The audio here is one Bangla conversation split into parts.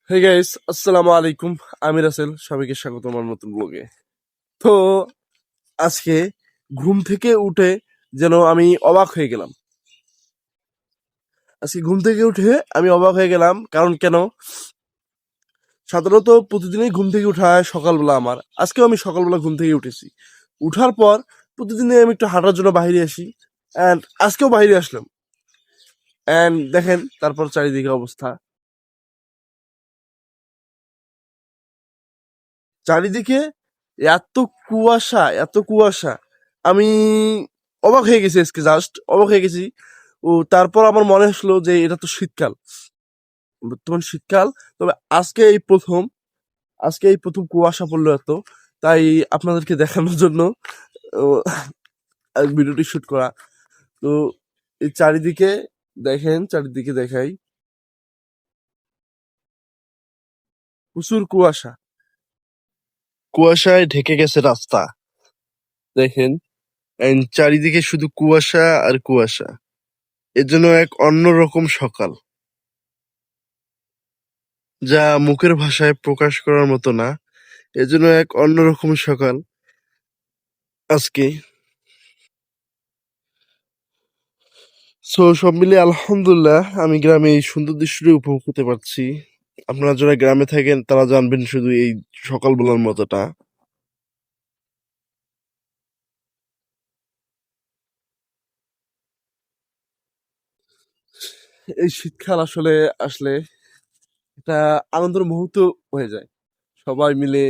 হে গাইস, আসসালামু আলাইকুম। আমি রাসেল, সবাইকে স্বাগত আমার নতুন ব্লগে। তো আজকে ঘুম থেকে উঠে যেন আমি অবাক হয়ে গেলাম। আজকে ঘুম থেকে উঠে আমি অবাক হয়ে গেলাম, কারণ কেন? সাধারণত প্রতিদিনই ঘুম থেকে উঠা হয় সকালবেলা আমার। আজকেও আমি সকালবেলা ঘুম থেকে উঠেছি। উঠার পর প্রতিদিনই আমি একটু হাঁটার জন্য বাইরে আসি, অ্যান্ড আজকেও বাইরে আসলাম। অ্যান্ড দেখেন তারপর চারিদিকে অবস্থা। চারিদিকে এত কুয়াশা, এত কুয়াশা, আমি অবাক হয়ে গেছি, আজকে জাস্ট অবাক হয়ে গেছি। ও তারপর আমার মনে আসলো যে এটা তো শীতকাল, বর্তমান শীতকাল। তবে আজকে এই প্রথম কুয়াশা পড়লো এত। তাই আপনাদেরকে দেখানোর জন্য ও, ভিডিওটি শুট করা। তো এই চারিদিকে দেখেন, চারিদিকে দেখাই, প্রচুর কুয়াশা, কুয়াশায় ঢেকে গেছে রাস্তা। দেখেন, and চারিদিকে শুধু কুয়াশা আর কুয়াশা। এর জন্য এক অন্যরকম সকাল, যা মুখের ভাষায় প্রকাশ করার মতো না। এজন্য এক অন্যরকম সকাল আজকে। সো সব মিলিয়ে আলহামদুলিল্লাহ, আমি গ্রামে এই সুন্দর দৃশ্যটি উপভোগ করতে পারছি। আপনারা যারা গ্রামে থাকেন তারা জানবেন শুধু এই সকালবেলার মজাটা। এই শীতকাল আসলে আসলে এটা আনন্দের মুহূর্ত হয়ে যায়। সবাই মিলে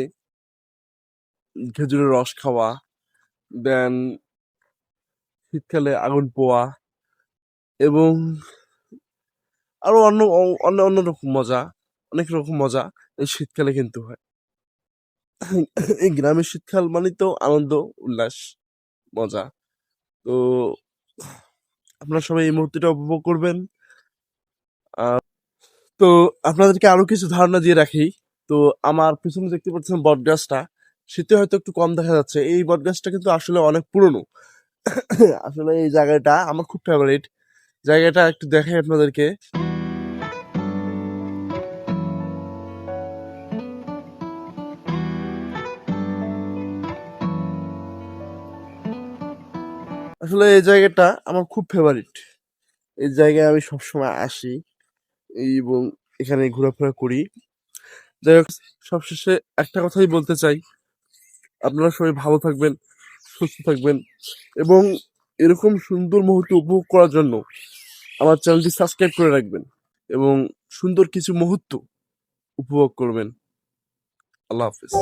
খেজুরের রস খাওয়া, দেন শীতকালে আগুন পোয়া, এবং আরো অন্য অন্য রকম মজা, অনেক রকম মজা এই শীতকালে কিন্তু হয়। এই গ্রামের শীতকাল মানে তো আনন্দ, উল্লাস, মজা। তো আপনারা সবাই এই মুহূর্তটা উপভোগ করবেন। তো আপনাদেরকে আরো কিছু ধারণা দিয়ে রাখি। তো আমার পিছনে দেখতে পাচ্ছেন বট গাছটা, শীতে হয়তো একটু কম দেখা যাচ্ছে। এই বট গাছটা কিন্তু আসলে অনেক পুরনো। আসলে এই জায়গাটা আমার খুব ফেভারিট। জায়গাটা একটু দেখাই আপনাদেরকে। আসলে এই জায়গাটা আমার খুব ফেভারিট। এই জায়গায় আমি সবসময় আসি এবং এখানে ঘোরাফেরা করি। যাই হোক, সবশেষে একটা কথাই বলতে চাই, আপনারা সবাই ভালো থাকবেন, সুস্থ থাকবেন, এবং এরকম সুন্দর মুহূর্ত উপভোগ করার জন্য আমার চ্যানেলটি সাবস্ক্রাইব করে রাখবেন এবং সুন্দর কিছু মুহূর্ত উপভোগ করবেন। আল্লাহ হাফিজ।